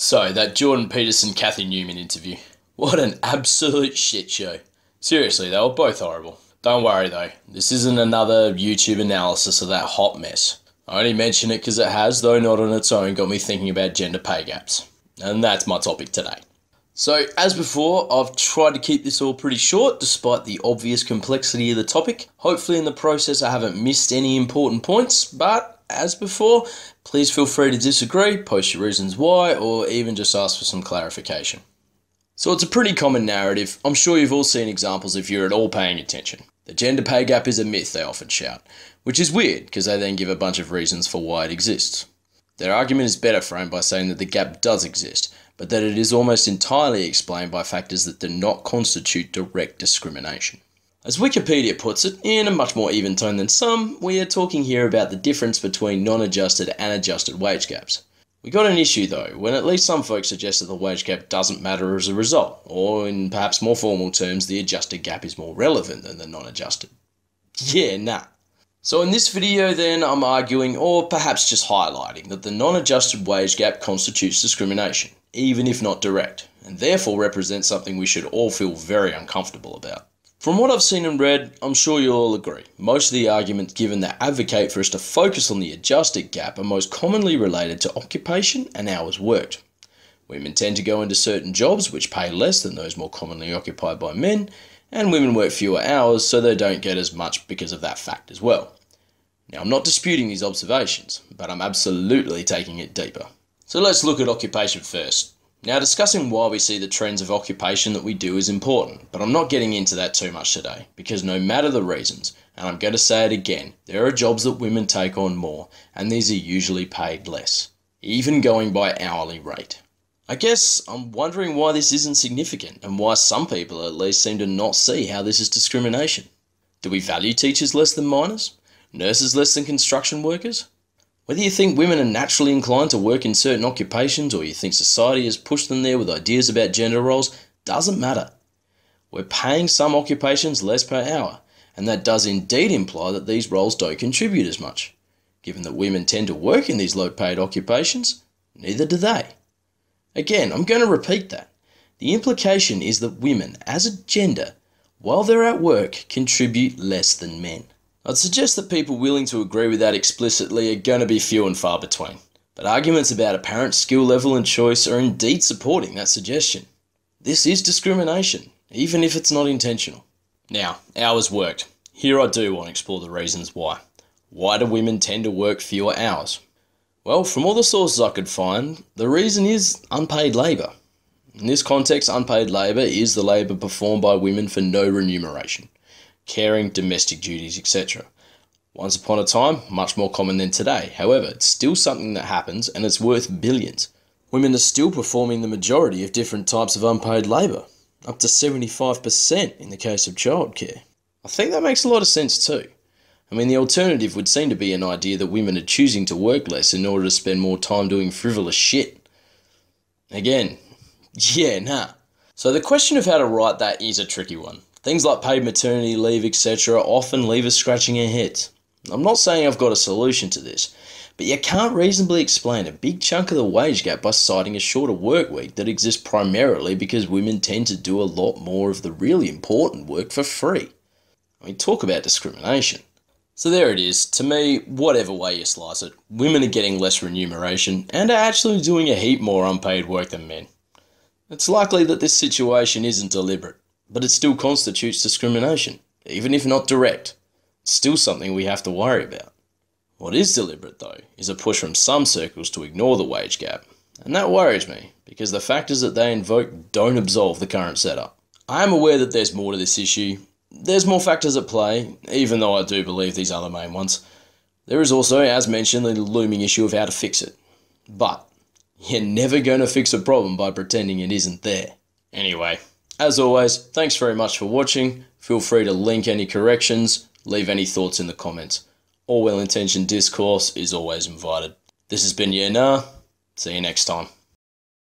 So, that Jordan Peterson-Kathy Newman interview. What an absolute shit show. Seriously, they were both horrible. Don't worry though, this isn't another YouTube analysis of that hot mess. I only mention it because it has, though not on its own, got me thinking about gender pay gaps. And that's my topic today. So, as before, I've tried to keep this all pretty short, despite the obvious complexity of the topic. Hopefully in the process I haven't missed any important points, but as before, please feel free to disagree, post your reasons why, or even just ask for some clarification. So it's a pretty common narrative. I'm sure you've all seen examples if you're at all paying attention. The gender pay gap is a myth, they often shout, which is weird because they then give a bunch of reasons for why it exists. Their argument is better framed by saying that the gap does exist, but that it is almost entirely explained by factors that do not constitute direct discrimination. As Wikipedia puts it, in a much more even tone than some, we are talking here about the difference between non-adjusted and adjusted wage gaps. We got an issue though, when at least some folks suggest that the wage gap doesn't matter as a result, or in perhaps more formal terms, the adjusted gap is more relevant than the non-adjusted. Yeah, nah. So in this video then, I'm arguing, or perhaps just highlighting, that the non-adjusted wage gap constitutes discrimination, even if not direct, and therefore represents something we should all feel very uncomfortable about. From what I've seen and read, I'm sure you'll all agree. Most of the arguments given that advocate for us to focus on the adjusted gap are most commonly related to occupation and hours worked. Women tend to go into certain jobs which pay less than those more commonly occupied by men, and women work fewer hours so they don't get as much because of that fact as well. Now, I'm not disputing these observations, but I'm absolutely taking it deeper. So let's look at occupation first. Now, discussing why we see the trends of occupation that we do is important, but I'm not getting into that too much today, because no matter the reasons, and I'm going to say it again, there are jobs that women take on more, and these are usually paid less, even going by hourly rate. I guess I'm wondering why this isn't significant, and why some people at least seem to not see how this is discrimination. Do we value teachers less than miners? Nurses less than construction workers? Whether you think women are naturally inclined to work in certain occupations or you think society has pushed them there with ideas about gender roles, doesn't matter. We're paying some occupations less per hour, and that does indeed imply that these roles don't contribute as much. Given that women tend to work in these low-paid occupations, neither do they. Again, I'm going to repeat that. The implication is that women, as a gender, while they're at work, contribute less than men. I'd suggest that people willing to agree with that explicitly are going to be few and far between, but arguments about apparent skill level and choice are indeed supporting that suggestion. This is discrimination, even if it's not intentional. Now, hours worked. Here I do want to explore the reasons why. Why do women tend to work fewer hours? Well, from all the sources I could find, the reason is unpaid labour. In this context, unpaid labour is the labour performed by women for no remuneration. Caring, domestic duties, etc. Once upon a time, much more common than today. However, it's still something that happens and it's worth billions. Women are still performing the majority of different types of unpaid labour, up to 75% in the case of childcare. I think that makes a lot of sense too. I mean, the alternative would seem to be an idea that women are choosing to work less in order to spend more time doing frivolous shit. Again, yeah, nah. So the question of how to write that is a tricky one. Things like paid maternity leave, etc. often leave us scratching our heads. I'm not saying I've got a solution to this, but you can't reasonably explain a big chunk of the wage gap by citing a shorter work week that exists primarily because women tend to do a lot more of the really important work for free. I mean, talk about discrimination. So there it is. To me, whatever way you slice it, women are getting less remuneration and are actually doing a heap more unpaid work than men. It's likely that this situation isn't deliberate, but it still constitutes discrimination, even if not direct. It's still something we have to worry about. What is deliberate, though, is a push from some circles to ignore the wage gap, and that worries me, because the factors that they invoke don't absolve the current setup. I am aware that there's more to this issue. There's more factors at play, even though I do believe these are the main ones. There is also, as mentioned, the looming issue of how to fix it. But you're never going to fix a problem by pretending it isn't there. Anyway, as always, thanks very much for watching. Feel free to link any corrections, leave any thoughts in the comments. All well-intentioned discourse is always invited. This has been Yeah Nah. See you next time.